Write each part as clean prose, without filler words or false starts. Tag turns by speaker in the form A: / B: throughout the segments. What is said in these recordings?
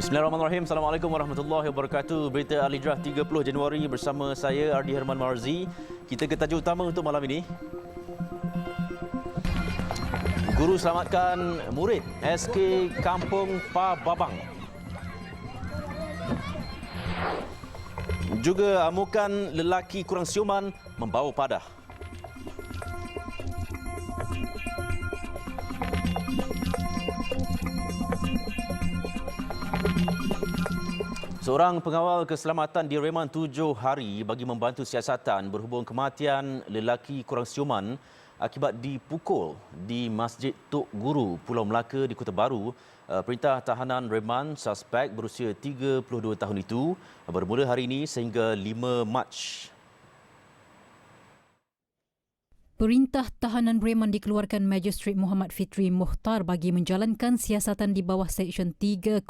A: Bismillahirrahmanirrahim. Assalamualaikum warahmatullahi wabarakatuh. Berita Al-Hijrah 30 Januari bersama saya Ardi Herman Marzi. Kita ke tajuk utama untuk malam ini. Guru selamatkan murid SK Kampung Pa Babang. Juga amukan lelaki kurang siuman membawa padah. Seorang pengawal keselamatan direman 7 hari bagi membantu siasatan berhubung kematian lelaki kurang siuman akibat dipukul di Masjid Tok Guru, Pulau Melaka di Kota Baru. Perintah tahanan reman suspek berusia 32 tahun itu bermula hari ini sehingga 5 Mac.
B: Perintah tahanan reman dikeluarkan Magistrate Muhammad Fitri Mukhtar bagi menjalankan siasatan di bawah Seksyen 304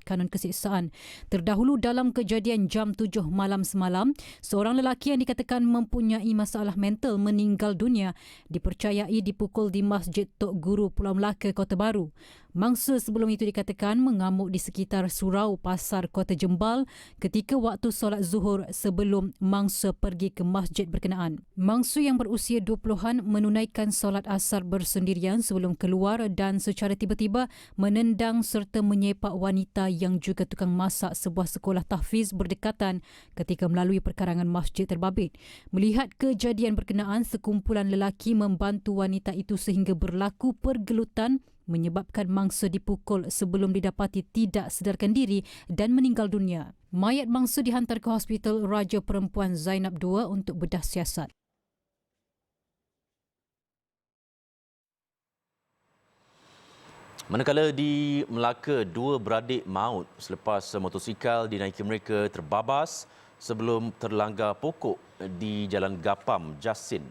B: Kanun Keseksaan. Terdahulu dalam kejadian jam 7 malam semalam, seorang lelaki yang dikatakan mempunyai masalah mental meninggal dunia dipercayai dipukul di Masjid Tok Guru Pulau Melaka, Kota Baru. Mangsa sebelum itu dikatakan mengamuk di sekitar surau Pasar Kota Jembal ketika waktu solat zuhur sebelum mangsa pergi ke masjid berkenaan. Mangsa yang berusia 20-an menunaikan solat asar bersendirian sebelum keluar dan secara tiba-tiba menendang serta menyepak wanita yang juga tukang masak sebuah sekolah tahfiz berdekatan ketika melalui perkarangan masjid terbabit. Melihat kejadian berkenaan, sekumpulan lelaki membantu wanita itu sehingga berlaku pergelutan menyebabkan mangsa dipukul sebelum didapati tidak sedarkan diri dan meninggal dunia. Mayat mangsa dihantar ke Hospital Raja Perempuan Zainab II untuk bedah siasat.
A: Manakala di Melaka, 2 beradik maut selepas motosikal dinaiki mereka terbabas sebelum terlanggar pokok di Jalan Gapam, Jasin.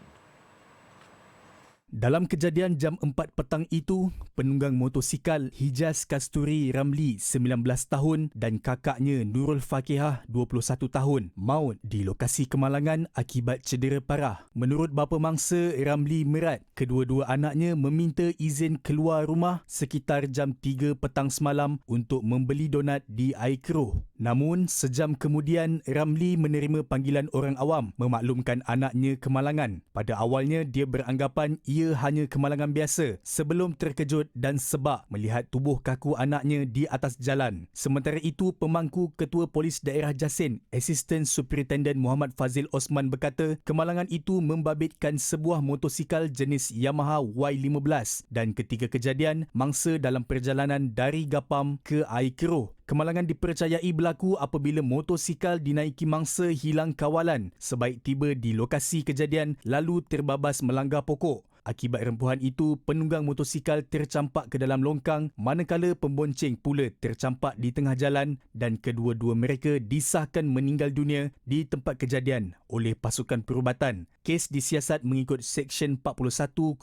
C: Dalam kejadian jam 4 petang itu, penunggang motosikal Hijaz Kasturi Ramli 19 tahun dan kakaknya Nurul Fakihah 21 tahun maut di lokasi kemalangan akibat cedera parah. Menurut bapa mangsa Ramli Merat, kedua-dua anaknya meminta izin keluar rumah sekitar jam 3 petang semalam untuk membeli donat di Air Keruh. Namun, sejam kemudian Ramli menerima panggilan orang awam memaklumkan anaknya kemalangan. Pada awalnya, dia beranggapan ia hanya kemalangan biasa sebelum terkejut dan sebab melihat tubuh kaku anaknya di atas jalan. Sementara itu, pemangku Ketua Polis Daerah Jasin, Assistant Superintendent Muhammad Fazil Osman berkata kemalangan itu membabitkan sebuah motosikal jenis Yamaha Y15 dan ketika kejadian, mangsa dalam perjalanan dari Gapam ke Air Keruh. Kemalangan dipercayai berlaku apabila motosikal dinaiki mangsa hilang kawalan sebaik tiba di lokasi kejadian lalu terbabas melanggar pokok. Akibat rempuhan itu, penunggang motosikal tercampak ke dalam longkang manakala pembonceng pula tercampak di tengah jalan dan kedua-dua mereka disahkan meninggal dunia di tempat kejadian oleh pasukan perubatan. Kes disiasat mengikut Seksyen 41-1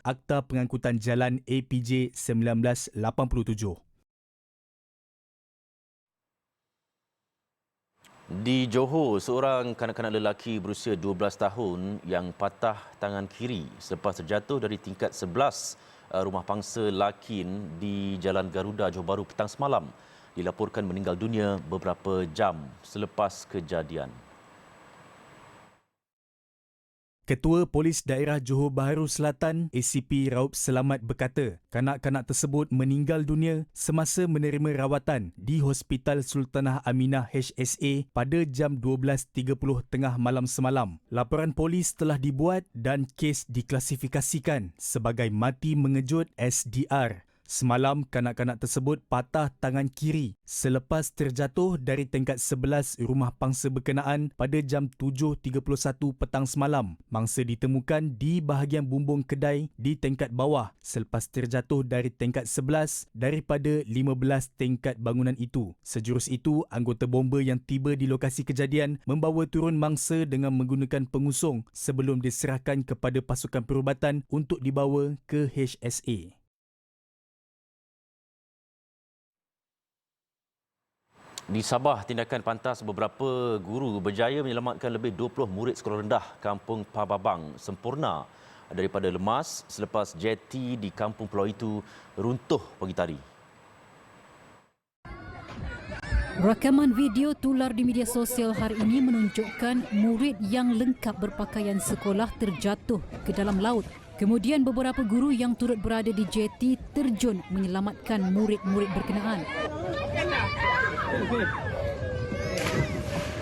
C: Akta Pengangkutan Jalan APJ 1987.
A: Di Johor, seorang kanak-kanak lelaki berusia 12 tahun yang patah tangan kiri selepas terjatuh dari tingkat 11 rumah pangsa Lakin di Jalan Garuda, Johor Bahru petang semalam dilaporkan meninggal dunia beberapa jam selepas kejadian.
C: Ketua Polis Daerah Johor Bahru Selatan, ACP Raub Selamat berkata, kanak-kanak tersebut meninggal dunia semasa menerima rawatan di Hospital Sultanah Aminah HSA pada jam 12.30 tengah malam semalam. Laporan polis telah dibuat dan kes diklasifikasikan sebagai mati mengejut SDR. Semalam, kanak-kanak tersebut patah tangan kiri selepas terjatuh dari tingkat 11 rumah pangsa berkenaan pada jam 7.31 petang semalam. Mangsa ditemukan di bahagian bumbung kedai di tingkat bawah selepas terjatuh dari tingkat 11 daripada 15 tingkat bangunan itu. Sejurus itu, anggota bomba yang tiba di lokasi kejadian membawa turun mangsa dengan menggunakan pengusung sebelum diserahkan kepada pasukan perubatan untuk dibawa ke HSA.
A: Di Sabah, tindakan pantas beberapa guru berjaya menyelamatkan lebih 20 murid sekolah rendah Kampung Pa Babang sempurna daripada lemas selepas jeti di kampung pulau itu runtuh pagi tadi.
B: Rakaman video tular di media sosial hari ini menunjukkan murid yang lengkap berpakaian sekolah terjatuh ke dalam laut. Kemudian beberapa guru yang turut berada di jeti terjun menyelamatkan murid-murid berkenaan.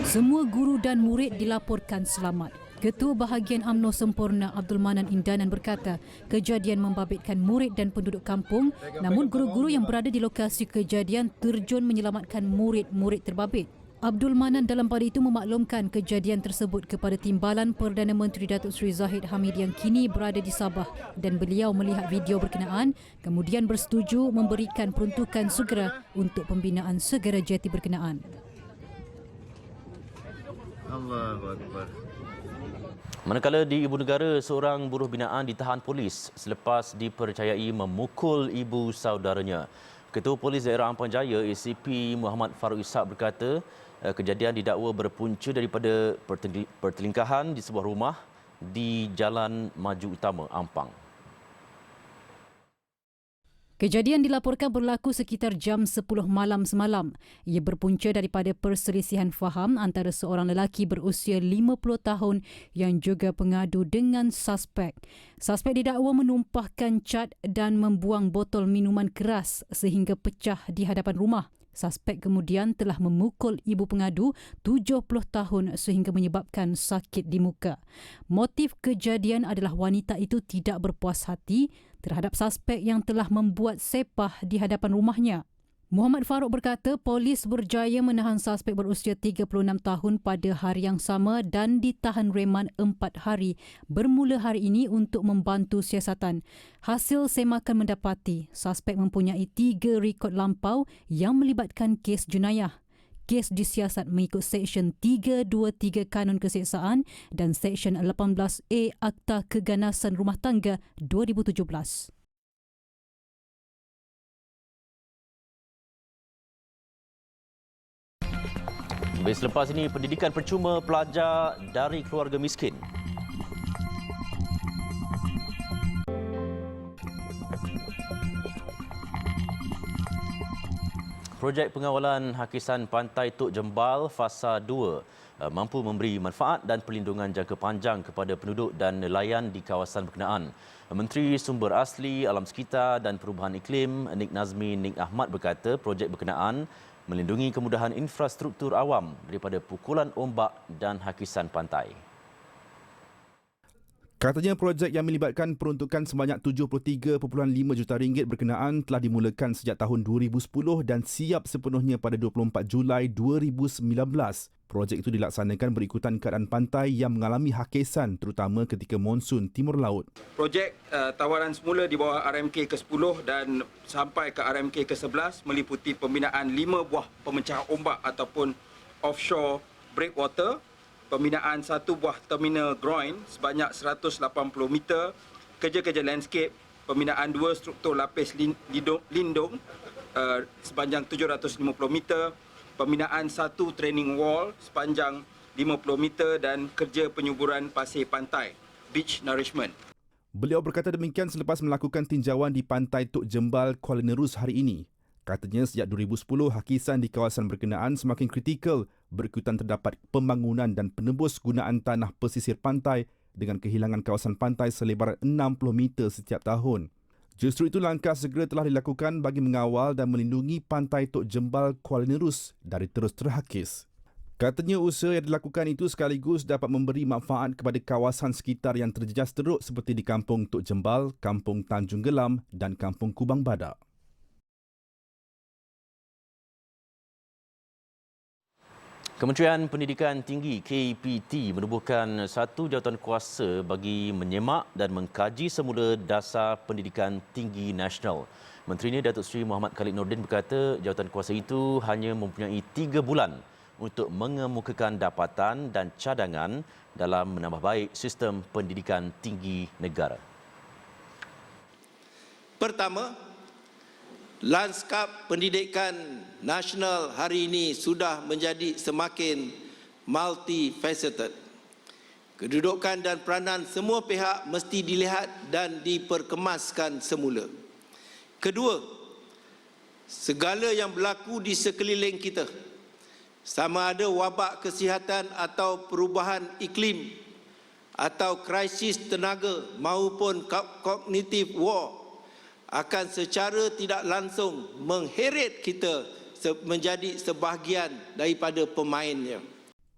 B: Semua guru dan murid dilaporkan selamat. Ketua Bahagian UMNO Sempurna Abdul Manan Indanan berkata, kejadian membabitkan murid dan penduduk kampung, namun guru-guru yang berada di lokasi kejadian terjun menyelamatkan murid-murid terbabit. Abdul Manan dalam pada itu memaklumkan kejadian tersebut kepada Timbalan Perdana Menteri Datuk Seri Zahid Hamid yang kini berada di Sabah dan beliau melihat video berkenaan kemudian bersetuju memberikan peruntukan segera untuk pembinaan segera jeti berkenaan.
D: Allahu Akbar.
A: Manakala di Ibu Negara, seorang buruh binaan ditahan polis selepas dipercayai memukul ibu saudaranya. Ketua Polis Daerah Ampang Jaya ACP Muhammad Farouk Ishak berkata, kejadian didakwa berpunca daripada pertelingkahan di sebuah rumah di Jalan Maju Utama, Ampang.
B: Kejadian dilaporkan berlaku sekitar jam 10 malam semalam. Ia berpunca daripada perselisihan faham antara seorang lelaki berusia 50 tahun yang juga pengadu dengan suspek. Suspek didakwa menumpahkan cat dan membuang botol minuman keras sehingga pecah di hadapan rumah. Suspek kemudian telah memukul ibu pengadu 70 tahun sehingga menyebabkan sakit di muka. Motif kejadian adalah wanita itu tidak berpuas hati terhadap suspek yang telah membuat sepah di hadapan rumahnya. Muhammad Farouk berkata polis berjaya menahan suspek berusia 36 tahun pada hari yang sama dan ditahan reman 4 hari bermula hari ini untuk membantu siasatan. Hasil semakan mendapati suspek mempunyai 3 rekod lampau yang melibatkan kes jenayah. Kes disiasat mengikut Seksyen 323 Kanun Keseksaan dan Seksyen 18A Akta Keganasan Rumah Tangga 2017.
A: Selepas ini, pendidikan percuma pelajar dari keluarga miskin. Projek pengawalan Hakisan Pantai Tok Jembal Fasa 2 mampu memberi manfaat dan perlindungan jangka panjang kepada penduduk dan nelayan di kawasan berkenaan. Menteri Sumber Asli, Alam Sekitar dan Perubahan Iklim Nik Nazmi Nik Ahmad berkata projek berkenaan melindungi kemudahan infrastruktur awam daripada pukulan ombak dan hakisan pantai.
E: Katanya projek yang melibatkan peruntukan sebanyak 73.5 juta ringgit berkenaan telah dimulakan sejak tahun 2010 dan siap sepenuhnya pada 24 Julai 2019. Projek itu dilaksanakan berikutan keadaan pantai yang mengalami hakisan terutama ketika monsun timur laut.
F: Projek tawaran semula di bawah RMK ke-10 dan sampai ke RMK ke-11 meliputi pembinaan 5 buah pemecah ombak ataupun offshore breakwater, pembinaan 1 buah terminal groin sebanyak 180 meter, kerja-kerja landscape, pembinaan 2 struktur lapis lindung sepanjang 750 meter, pembinaan 1 training wall sepanjang 50 meter dan kerja penyuburan pasir pantai, beach nourishment.
E: Beliau berkata demikian selepas melakukan tinjauan di Pantai Tok Jembal, Kuala Nerus hari ini. Katanya sejak 2010, hakisan di kawasan berkenaan semakin kritikal berikutan terdapat pembangunan dan penebus gunaan tanah pesisir pantai dengan kehilangan kawasan pantai selebar 60 meter setiap tahun. Justru itu langkah segera telah dilakukan bagi mengawal dan melindungi Pantai Tok Jembal, Kuala Nerus dari terus terhakis. Katanya usaha yang dilakukan itu sekaligus dapat memberi manfaat kepada kawasan sekitar yang terjejas teruk seperti di Kampung Tok Jembal, Kampung Tanjung Gelam dan Kampung Kubang Badak.
A: Kementerian Pendidikan Tinggi KPT menubuhkan satu jawatan kuasa bagi menyemak dan mengkaji semula dasar pendidikan tinggi nasional. Menterinya Datuk Seri Muhammad Khalid Nordin berkata jawatan kuasa itu hanya mempunyai 3 bulan untuk mengemukakan dapatan dan cadangan dalam menambah baik sistem pendidikan tinggi negara.
G: Pertama, lanskap pendidikan nasional hari ini sudah menjadi semakin multifaceted. Kedudukan dan peranan semua pihak mesti dilihat dan diperkemaskan semula. Kedua, segala yang berlaku di sekeliling kita sama ada wabak kesihatan atau perubahan iklim atau krisis tenaga maupun kognitif war akan secara tidak langsung mengheret kita menjadi sebahagian daripada pemainnya.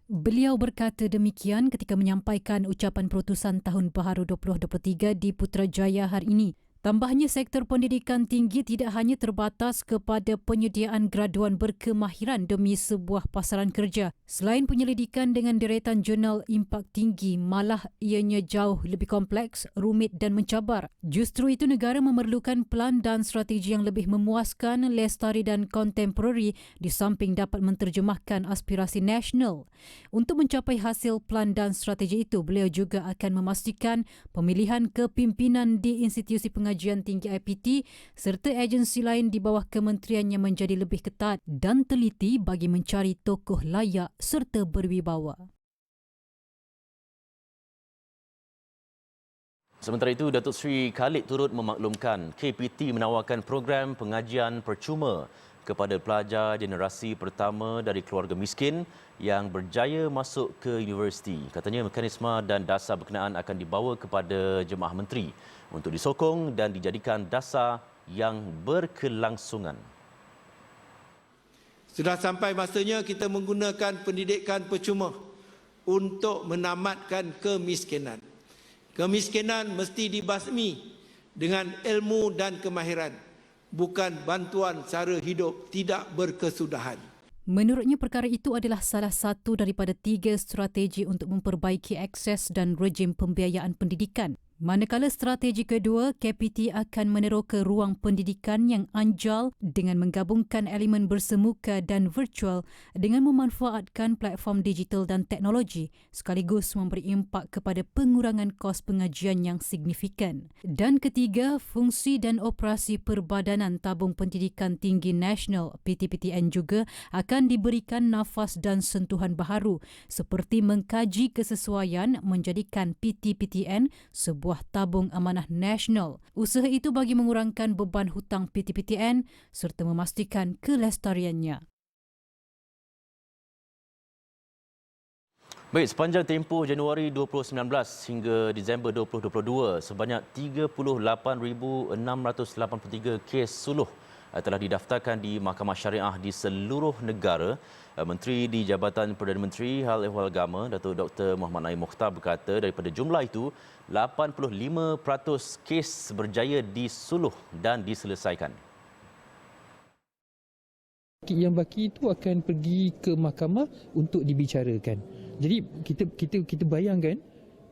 B: Beliau berkata demikian ketika menyampaikan ucapan perutusan Tahun Baharu 2023 di Putrajaya hari ini. Tambahnya, sektor pendidikan tinggi tidak hanya terbatas kepada penyediaan graduan berkemahiran demi sebuah pasaran kerja. Selain penyelidikan dengan deretan jurnal impak tinggi, malah ianya jauh lebih kompleks, rumit dan mencabar. Justru itu, negara memerlukan plan dan strategi yang lebih memuaskan, lestari dan kontemporari di samping dapat menterjemahkan aspirasi nasional. Untuk mencapai hasil plan dan strategi itu, beliau juga akan memastikan pemilihan kepimpinan di institusi pengajian tinggi IPT serta agensi lain di bawah kementeriannya menjadi lebih ketat dan teliti bagi mencari tokoh layak serta berwibawa.
A: Sementara itu, Datuk Seri Khalid turut memaklumkan KPT menawarkan program pengajian percuma kepada pelajar generasi pertama dari keluarga miskin yang berjaya masuk ke universiti. Katanya mekanisme dan dasar berkenaan akan dibawa kepada jemaah menteri untuk disokong dan dijadikan dasar yang berkelangsungan.
G: Sudah sampai masanya kita menggunakan pendidikan percuma untuk menamatkan kemiskinan. Kemiskinan mesti dibasmi dengan ilmu dan kemahiran, bukan bantuan sara hidup tidak berkesudahan.
B: Menurutnya, perkara itu adalah salah satu daripada 3 strategi untuk memperbaiki akses dan rejim pembiayaan pendidikan. Manakala strategi kedua, KPT akan meneroka ruang pendidikan yang anjal dengan menggabungkan elemen bersemuka dan virtual dengan memanfaatkan platform digital dan teknologi sekaligus memberi impak kepada pengurangan kos pengajian yang signifikan. Dan ketiga, fungsi dan operasi Perbadanan Tabung Pendidikan Tinggi Nasional PTPTN juga akan diberikan nafas dan sentuhan baharu seperti mengkaji kesesuaian menjadikan PTPTN sebuah tabung amanah nasional. Usaha itu bagi mengurangkan beban hutang PTPTN serta memastikan kelestariannya.
A: Baik, sepanjang tempoh Januari 2019 hingga Disember 2022, sebanyak 38,683 kes suluh telah didaftarkan di Mahkamah Syariah di seluruh negara. Menteri di Jabatan Perdana Menteri Hal Ehwal Agama, Datuk Dr. Muhammad Naim Mokhtar berkata daripada jumlah itu, 85% kes berjaya disuluh dan diselesaikan.
H: Yang baki itu akan pergi ke mahkamah untuk dibicarakan. Jadi kita bayangkan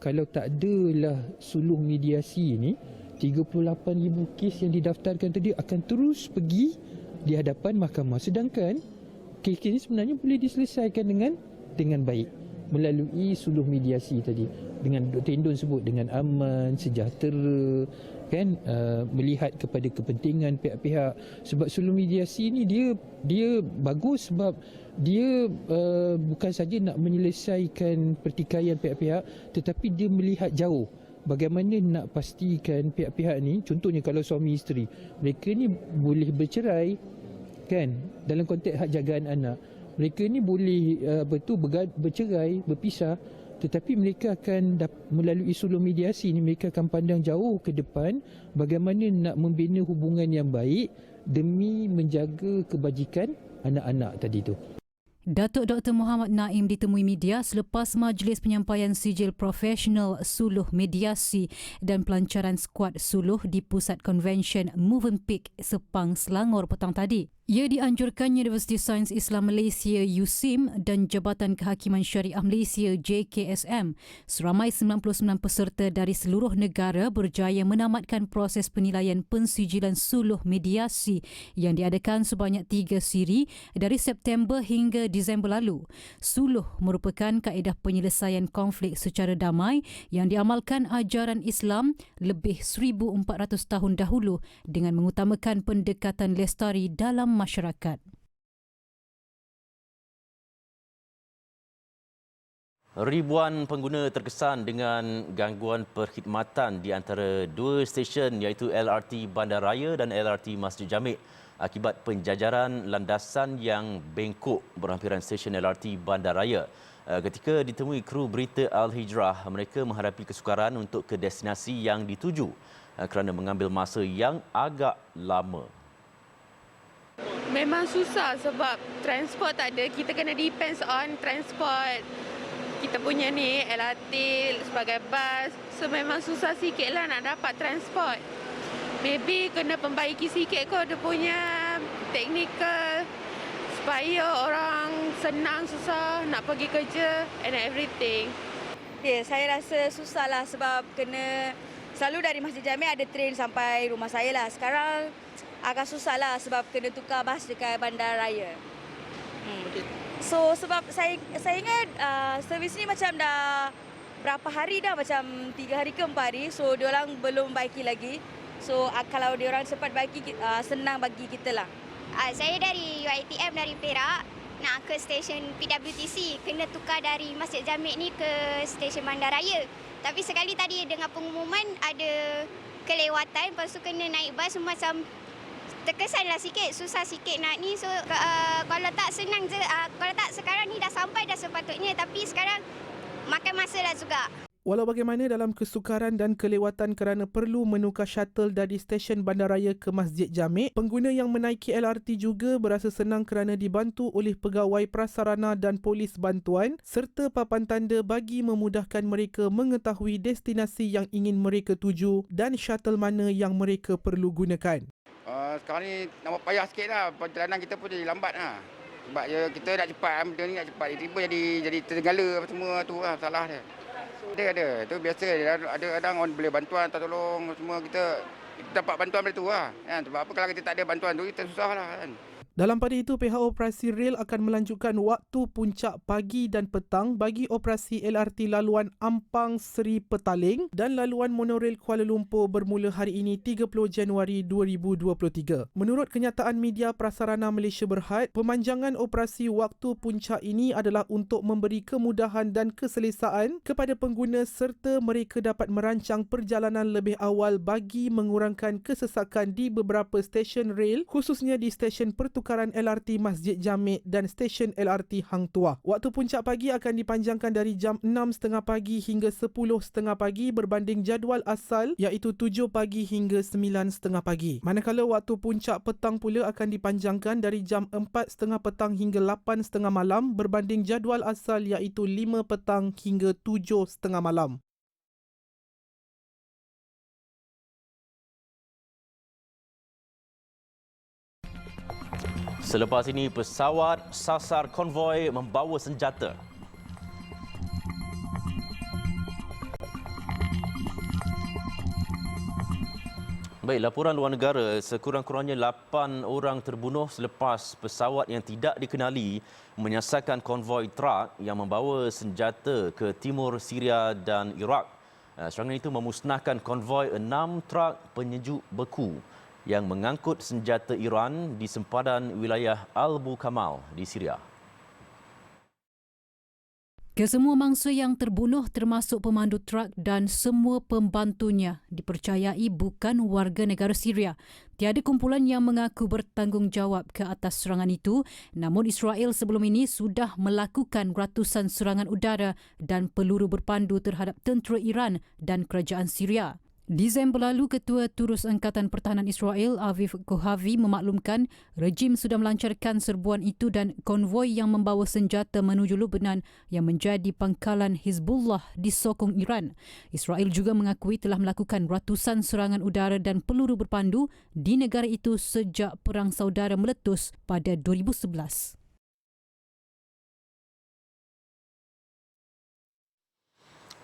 H: kalau tak adalah suluh mediasi ini, 38,000 kes yang didaftarkan tadi akan terus pergi di hadapan mahkamah. Sedangkan kes ini sebenarnya boleh diselesaikan dengan baik melalui suluh mediasi tadi. Dengan Dr. Indon sebut dengan aman, sejahtera, kan, melihat kepada kepentingan pihak-pihak. Sebab suluh mediasi ni dia bagus sebab dia bukan saja nak menyelesaikan pertikaian pihak-pihak, tetapi dia melihat jauh. Bagaimana nak pastikan pihak-pihak ni, contohnya kalau suami isteri, mereka ni boleh bercerai, kan, dalam konteks hak jagaan anak. Mereka ni boleh bercerai, berpisah, tetapi mereka akan melalui suluh mediasi ni, mereka akan pandang jauh ke depan bagaimana nak membina hubungan yang baik demi menjaga kebajikan anak-anak tadi tu.
B: Datuk Dr. Muhammad Naim ditemui media selepas majlis penyampaian sijil profesional suluh mediasi dan pelancaran skuad suluh di Pusat Konvensyen Movenpick Sepang, Selangor petang tadi. Ia dianjurkan Universiti Sains Islam Malaysia USIM dan Jabatan Kehakiman Syariah Malaysia JKSM. Seramai 99 peserta dari seluruh negara berjaya menamatkan proses penilaian pensijilan suluh mediasi yang diadakan sebanyak 3 siri dari September hingga Disember lalu. Suluh merupakan kaedah penyelesaian konflik secara damai yang diamalkan ajaran Islam lebih 1,400 tahun dahulu dengan mengutamakan pendekatan lestari dalam masyarakat.
A: Ribuan pengguna terkesan dengan gangguan perkhidmatan di antara 2 stesen iaitu LRT Bandaraya dan LRT Masjid Jamek akibat penjajaran landasan yang bengkok berhampiran stesen LRT Bandaraya. Ketika ditemui kru berita Al-Hijrah, mereka menghadapi kesukaran untuk ke destinasi yang dituju kerana mengambil masa yang agak lama.
I: Memang susah sebab transport tak ada. Kita kena depends on transport. Kita punya ni LRT sebagai bas. So memang susah sikit lah nak dapat transport. Maybe kena perbaiki sikit kot dia punya technical supaya orang senang susah nak pergi kerja and everything.
J: Saya rasa susah lah sebab kena selalu dari Masjid Jami ada train sampai rumah saya lah. Sekarang agak susah lah sebab kena tukar bas dekat Bandaraya. So sebab saya ingat servis ni macam dah berapa hari dah, macam 3 hari ke 4 hari. So diorang belum baiki lagi. So kalau diorang cepat baiki, senang bagi kita lah.
K: Saya dari UiTM dari Perak nak ke stesen PWTC, kena tukar dari Masjid Jamek ni ke stesen Bandaraya. Tapi sekali tadi dengan pengumuman ada kelewatan, lepas tu kena naik bas, macam terkesanlah sikit, susah sikit nak ni. So kalau tak senang je, kalau tak sekarang ni dah sampai dah sepatutnya, tapi sekarang makan masa lah juga.
L: Walau bagaimana dalam kesukaran dan kelewatan kerana perlu menukar shuttle dari stesen Bandaraya ke Masjid Jamek, pengguna yang menaiki LRT juga berasa senang kerana dibantu oleh pegawai prasarana dan polis bantuan serta papan tanda bagi memudahkan mereka mengetahui destinasi yang ingin mereka tuju dan shuttle mana yang mereka perlu gunakan.
M: Sekarang ni nampak payah sikit lah, perjalanan kita pun jadi lambat lah. Sebab kita nak cepat, benda ni nak cepat, tiba-tiba jadi tergala semua tu lah salah dia. Ada. Itu biasa. Ada kadang orang boleh bantuan atau tolong semua, kita dapat bantuan dari tu lah. Kan? Sebab apa kalau kita tak ada bantuan tu, kita susah lah kan.
L: Dalam pada itu, pihak operasi rel akan melanjutkan waktu puncak pagi dan petang bagi operasi LRT laluan Ampang Seri Petaling dan laluan monorail Kuala Lumpur bermula hari ini 30 Januari 2023. Menurut kenyataan media Prasarana Malaysia Berhad, pemanjangan operasi waktu puncak ini adalah untuk memberi kemudahan dan keselesaan kepada pengguna serta mereka dapat merancang perjalanan lebih awal bagi mengurangkan kesesakan di beberapa stesen rel, khususnya di stesen pertukaran LRT Masjid Jamek dan stesen LRT Hang Tuah. Waktu puncak pagi akan dipanjangkan dari jam 6.30 pagi hingga 10.30 pagi berbanding jadual asal iaitu 7 pagi hingga 9.30 pagi. Manakala waktu puncak petang pula akan dipanjangkan dari jam 4.30 petang hingga 8.30 malam berbanding jadual asal iaitu 5 petang hingga 7.30 malam.
A: Selepas ini, pesawat sasar konvoi membawa senjata. Baik, laporan luar negara, sekurang-kurangnya 8 orang terbunuh selepas pesawat yang tidak dikenali menyasarkan konvoi truk yang membawa senjata ke timur Syria dan Iraq. Serangan itu memusnahkan konvoi 6 truk penyejuk beku yang mengangkut senjata Iran di sempadan wilayah Al-Bukamal di Syria.
B: Kesemua mangsa yang terbunuh termasuk pemandu truk dan semua pembantunya dipercayai bukan warga negara Syria. Tiada kumpulan yang mengaku bertanggungjawab ke atas serangan itu, namun Israel sebelum ini sudah melakukan ratusan serangan udara dan peluru berpandu terhadap tentera Iran dan kerajaan Syria. Disember lalu, Ketua Turus Angkatan Pertahanan Israel, Aviv Kohavi, memaklumkan rejim sudah melancarkan serbuan itu dan konvoi yang membawa senjata menuju Lebanon yang menjadi pangkalan Hizbullah disokong Iran. Israel juga mengakui telah melakukan ratusan serangan udara dan peluru berpandu di negara itu sejak Perang Saudara meletus pada 2011.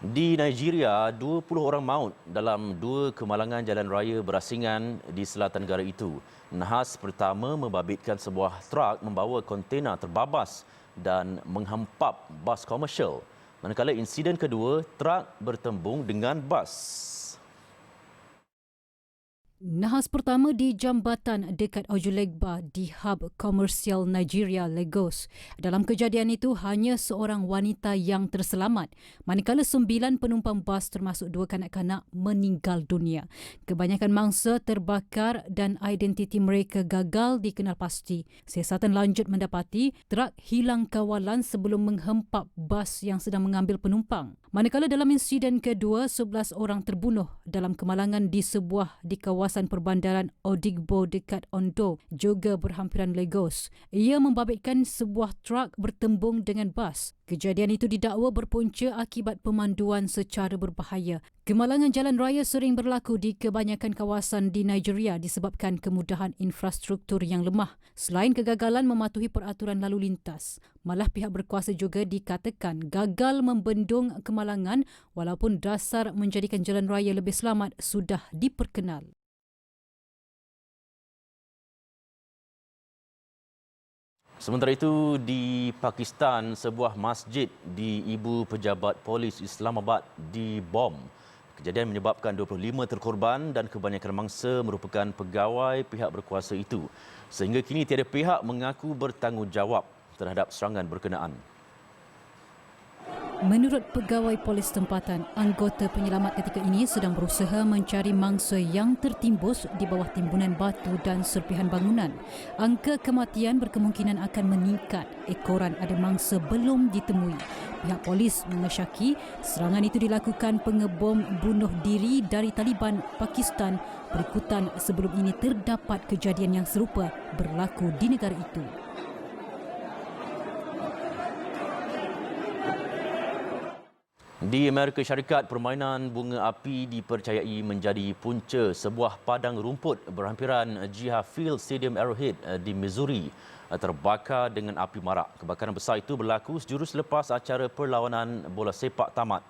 A: Di Nigeria, 20 orang maut dalam 2 kemalangan jalan raya berasingan di selatan negara itu. Nahas pertama membabitkan sebuah truk membawa kontena terbabas dan menghempap bas komersial. Manakala insiden kedua, truk bertembung dengan bas.
B: Nahas pertama di jambatan dekat Ojulegba di hub komersial Nigeria, Lagos. Dalam kejadian itu, hanya seorang wanita yang terselamat, manakala 9 penumpang bas termasuk 2 kanak-kanak meninggal dunia. Kebanyakan mangsa terbakar dan identiti mereka gagal dikenal pasti. Siasatan lanjut mendapati trak hilang kawalan sebelum menghempap bas yang sedang mengambil penumpang. Manakala dalam insiden kedua, 11 orang terbunuh dalam kemalangan di kawasan perbandaran Odigbo dekat Ondo, juga berhampiran Lagos. Ia membabitkan sebuah trak bertembung dengan bas. Kejadian itu didakwa berpunca akibat pemanduan secara berbahaya. Kemalangan jalan raya sering berlaku di kebanyakan kawasan di Nigeria disebabkan kemudahan infrastruktur yang lemah. Selain kegagalan mematuhi peraturan lalu lintas, malah pihak berkuasa juga dikatakan gagal membendung kemalangan walaupun dasar menjadikan jalan raya lebih selamat sudah diperkenal.
A: Sementara itu, di Pakistan, sebuah masjid di Ibu Pejabat Polis Islamabad dibom. Kejadian menyebabkan 25 terkorban dan kebanyakan mangsa merupakan pegawai pihak berkuasa itu. Sehingga kini tiada pihak mengaku bertanggungjawab terhadap serangan berkenaan.
B: Menurut pegawai polis tempatan, anggota penyelamat ketika ini sedang berusaha mencari mangsa yang tertimbus di bawah timbunan batu dan serpihan bangunan. Angka kematian berkemungkinan akan meningkat. Ekoran ada mangsa belum ditemui. Pihak polis mengesyaki serangan itu dilakukan pengebom bunuh diri dari Taliban Pakistan berikutan sebelum ini terdapat kejadian yang serupa berlaku di negara itu.
A: Di Amerika Syarikat, permainan bunga api dipercayai menjadi punca sebuah padang rumput berhampiran Jihad Field Stadium Arrowhead di Missouri terbakar dengan api marak. Kebakaran besar itu berlaku sejurus selepas acara perlawanan bola sepak tamat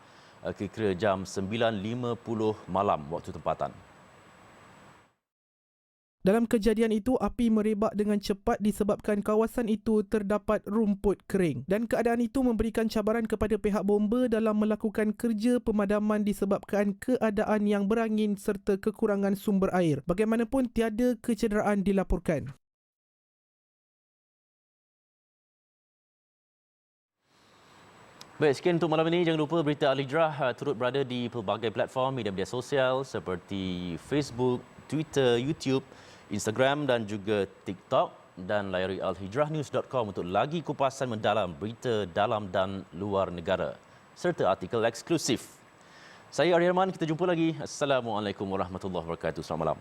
A: kira-kira jam 9.50 malam waktu tempatan.
L: Dalam kejadian itu, api merebak dengan cepat disebabkan kawasan itu terdapat rumput kering dan keadaan itu memberikan cabaran kepada pihak bomba dalam melakukan kerja pemadaman disebabkan keadaan yang berangin serta kekurangan sumber air. Bagaimanapun, tiada kecederaan dilaporkan.
A: Baik, sekian untuk malam ini. Jangan lupa berita Al-Hijrah turut berada di pelbagai platform media sosial seperti Facebook, Twitter, YouTube, Instagram dan juga TikTok, dan layari alhijrahnews.com untuk lagi kupasan mendalam berita dalam dan luar negara serta artikel eksklusif. Saya Arya Rahman, kita jumpa lagi. Assalamualaikum warahmatullahi wabarakatuh. Selamat malam.